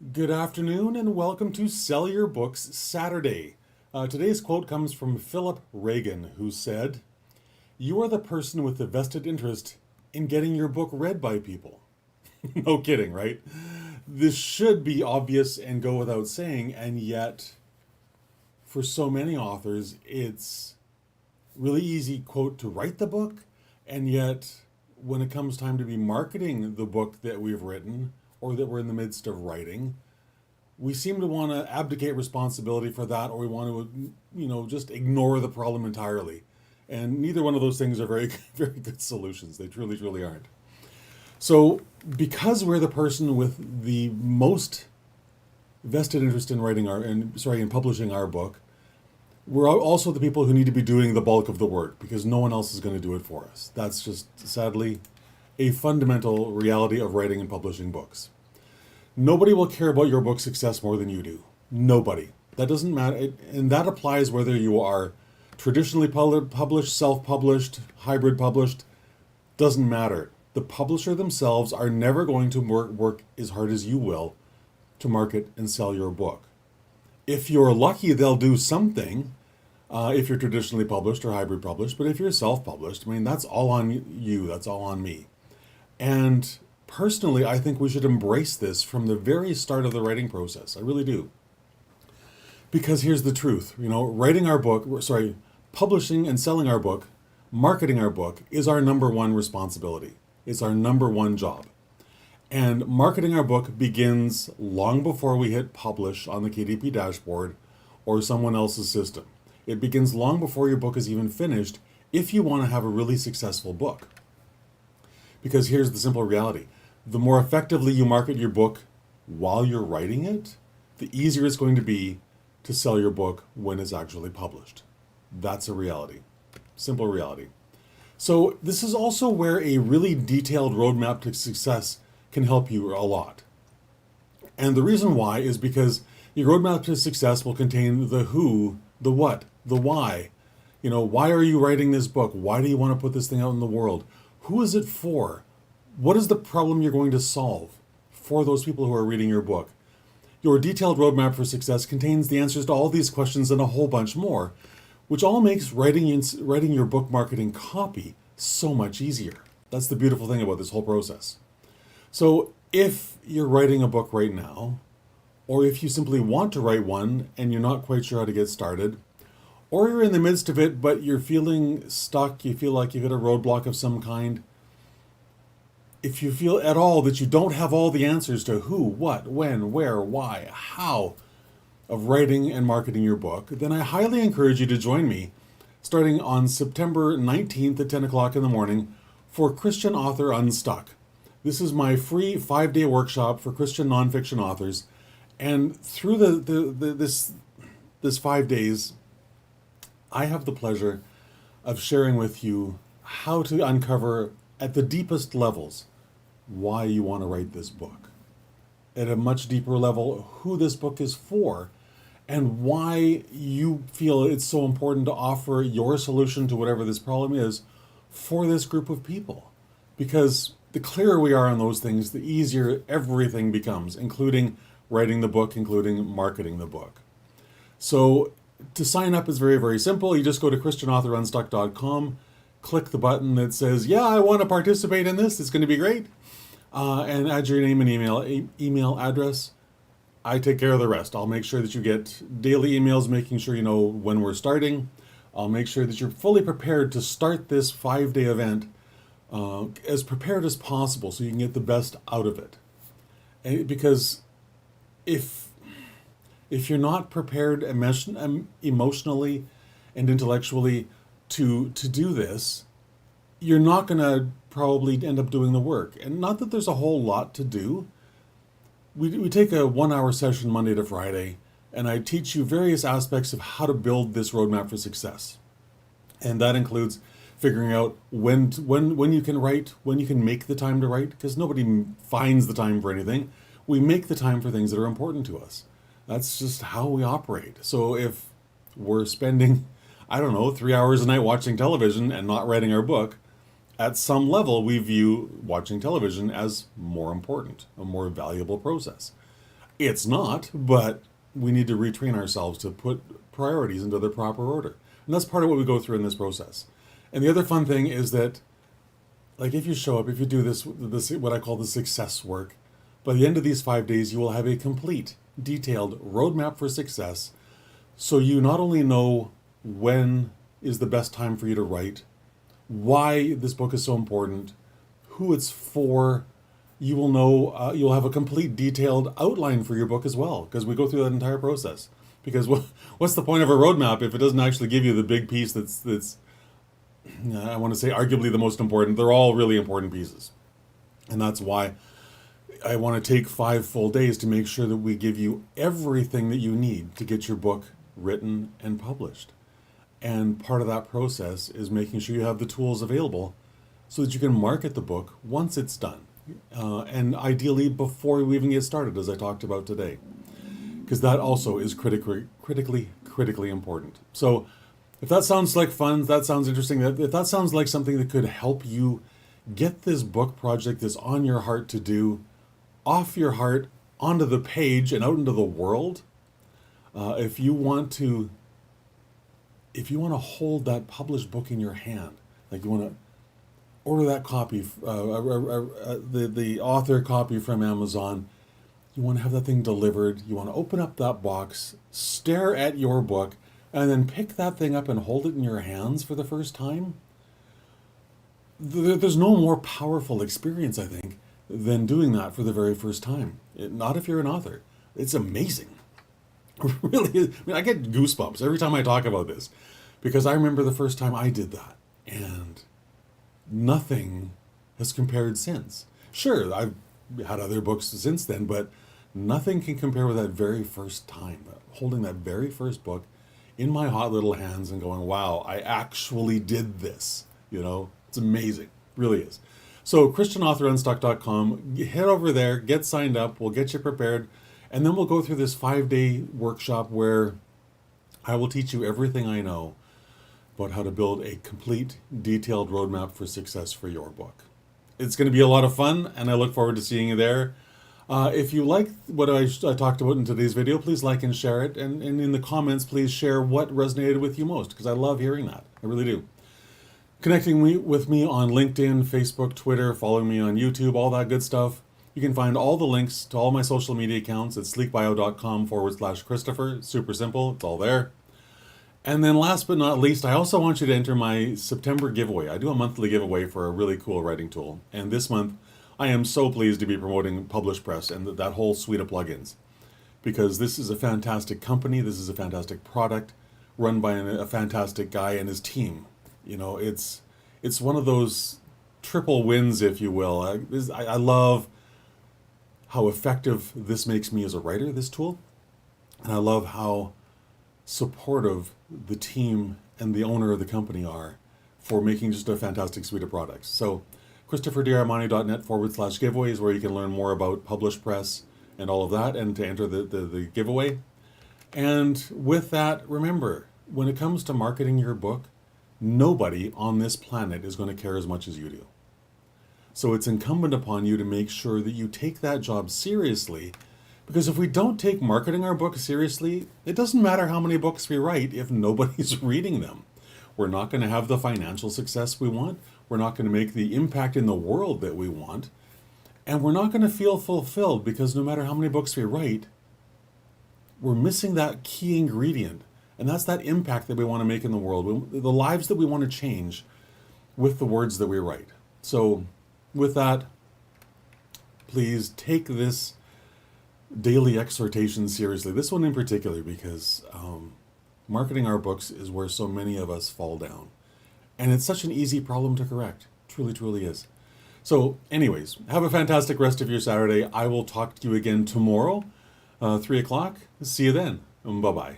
Good afternoon and welcome to Sell Your Books Saturday. Today's quote comes from Philip Ragan, who said, "You are the person with the vested interest in getting your book read by people." No kidding, right? This should be obvious and go without saying, and yet, for so many authors, it's really easy, quote, to write the book, and yet, when it comes time to be marketing the book that we've written or that we're in the midst of writing, we seem to want to abdicate responsibility for that, or we want to, just ignore the problem entirely. And neither one of those things are very, very good solutions. They truly, truly aren't. So, because we're the person with the most vested interest in in publishing our book, we're also the people who need to be doing the bulk of the work because no one else is going to do it for us. That's just sadly a fundamental reality of writing and publishing books. Nobody will care about your book's success more than you do. Nobody. That doesn't matter. And that applies whether you are traditionally published, self-published, hybrid published. Doesn't matter. The publisher themselves are never going to work as hard as you will to market and sell your book. If you're lucky, they'll do something if you're traditionally published or hybrid published. But if you're self-published, that's all on you. That's all on me. And personally, I think we should embrace this from the very start of the writing process. I really do. Because here's the truth. Publishing and selling our book, marketing our book is our number one responsibility. It's our number one job. And marketing our book begins long before we hit publish on the KDP dashboard or someone else's system. It begins long before your book is even finished if you want to have a really successful book. Because here's the simple reality. The more effectively you market your book while you're writing it, the easier it's going to be to sell your book when it's actually published. That's a reality. Simple reality. So this is also where a really detailed roadmap to success can help you a lot. And the reason why is because your roadmap to success will contain the who, the what, the why. Why are you writing this book? Why do you want to put this thing out in the world? Who is it for? What is the problem you're going to solve for those people who are reading your book? Your detailed roadmap for success contains the answers to all these questions and a whole bunch more, which all makes writing your book marketing copy so much easier. That's the beautiful thing about this whole process. So if you're writing a book right now, or if you simply want to write one and you're not quite sure how to get started, or you're in the midst of it but you're feeling stuck, you feel like you've got a roadblock of some kind, if you feel at all that you don't have all the answers to who, what, when, where, why, how of writing and marketing your book, then I highly encourage you to join me starting on September 19th at 10 o'clock in the morning for Christian Author Unstuck. This is my free 5-day workshop for Christian nonfiction authors. And through this 5 days, I have the pleasure of sharing with you how to uncover at the deepest levels why you want to write this book. At a much deeper level, who this book is for, and why you feel it's so important to offer your solution to whatever this problem is for this group of people. Because the clearer we are on those things, the easier everything becomes, including writing the book, including marketing the book. So to sign up is very, very simple. You just go to christianauthorunstuck.com, click the button that says, yeah, I want to participate in this. It's going to be great. And add your name and email address. I take care of the rest. I'll make sure that you get daily emails, making sure you know when we're starting. I'll make sure that you're fully prepared to start this 5-day event as prepared as possible so you can get the best out of it. Because if you're not prepared emotionally and intellectually to do this, you're not going to probably end up doing the work. And not that there's a whole lot to do. We take a 1-hour session Monday to Friday, and I teach you various aspects of how to build this roadmap for success. And that includes figuring out when you can write, when you can make the time to write, because nobody finds the time for anything. We make the time for things that are important to us. That's just how we operate. So if we're spending, 3 hours a night watching television and not writing our book, at some level, we view watching television as more important, a more valuable process. It's not, but we need to retrain ourselves to put priorities into their proper order. And that's part of what we go through in this process. And the other fun thing is that, like, if you show up, if you do this what I call the success work, by the end of these 5 days, you will have a complete, detailed roadmap for success. So you not only know when is the best time for you to write, why this book is so important, who it's for. You will know, you'll have a complete detailed outline for your book as well, because we go through that entire process. Because what's the point of a roadmap if it doesn't actually give you the big piece that's I want to say arguably the most important. They're all really important pieces. And that's why I want to take 5 full days to make sure that we give you everything that you need to get your book written and published. And part of that process is making sure you have the tools available so that you can market the book once it's done. And ideally before we even get started, as I talked about today. Because that also is critically important. So if that sounds like fun, that sounds interesting, if that sounds like something that could help you get this book project that's on your heart to do, off your heart, onto the page and out into the world, if you want to hold that published book in your hand, like you want to order that copy, the author copy from Amazon, you want to have that thing delivered, you want to open up that box, stare at your book, and then pick that thing up and hold it in your hands for the first time. There's no more powerful experience, I think, than doing that for the very first time. Not if you're an author. It's amazing. Really, I mean, I get goosebumps every time I talk about this, because I remember the first time I did that, and nothing has compared since. Sure, I've had other books since then, but nothing can compare with that very first time. Holding that very first book in my hot little hands and going, wow, I actually did this. You know, it's amazing. It really is. So ChristianAuthorUnstuck.com, head over there, get signed up, we'll get you prepared, and then we'll go through this 5-day workshop where I will teach you everything I know about how to build a complete, detailed roadmap for success for your book. It's going to be a lot of fun, and I look forward to seeing you there. If you like what I talked about in today's video, please like and share it. And in the comments, please share what resonated with you most, because I love hearing that. I really do. Connecting with me on LinkedIn, Facebook, Twitter, following me on YouTube, all that good stuff. You can find all the links to all my social media accounts at sleekbio.com/Christopher. Super simple. It's all there. And then last but not least, I also want you to enter my September giveaway. I do a monthly giveaway for a really cool writing tool. And this month, I am so pleased to be promoting Publish Press and that whole suite of plugins. Because this is a fantastic company, this is a fantastic product, run by a fantastic guy and his team. You know, it's one of those triple wins, if you will. I love how effective this makes me as a writer, this tool. And I love how supportive the team and the owner of the company are for making just a fantastic suite of products. So ChristopherDiarmani.net/giveaway is where you can learn more about Publish Press and all of that, and to enter the giveaway. And with that, remember, when it comes to marketing your book, nobody on this planet is going to care as much as you do. So it's incumbent upon you to make sure that you take that job seriously, because if we don't take marketing our book seriously, it doesn't matter how many books we write if nobody's reading them. We're not going to have the financial success we want. We're not going to make the impact in the world that we want. And we're not going to feel fulfilled, because no matter how many books we write, we're missing that key ingredient. And that's that impact that we want to make in the world, the lives that we want to change with the words that we write. So with that, please take this daily exhortation seriously. This one in particular, because marketing our books is where so many of us fall down. And it's such an easy problem to correct. Truly, truly is. So anyways, have a fantastic rest of your Saturday. I will talk to you again tomorrow, 3 o'clock. See you then. Bye-bye.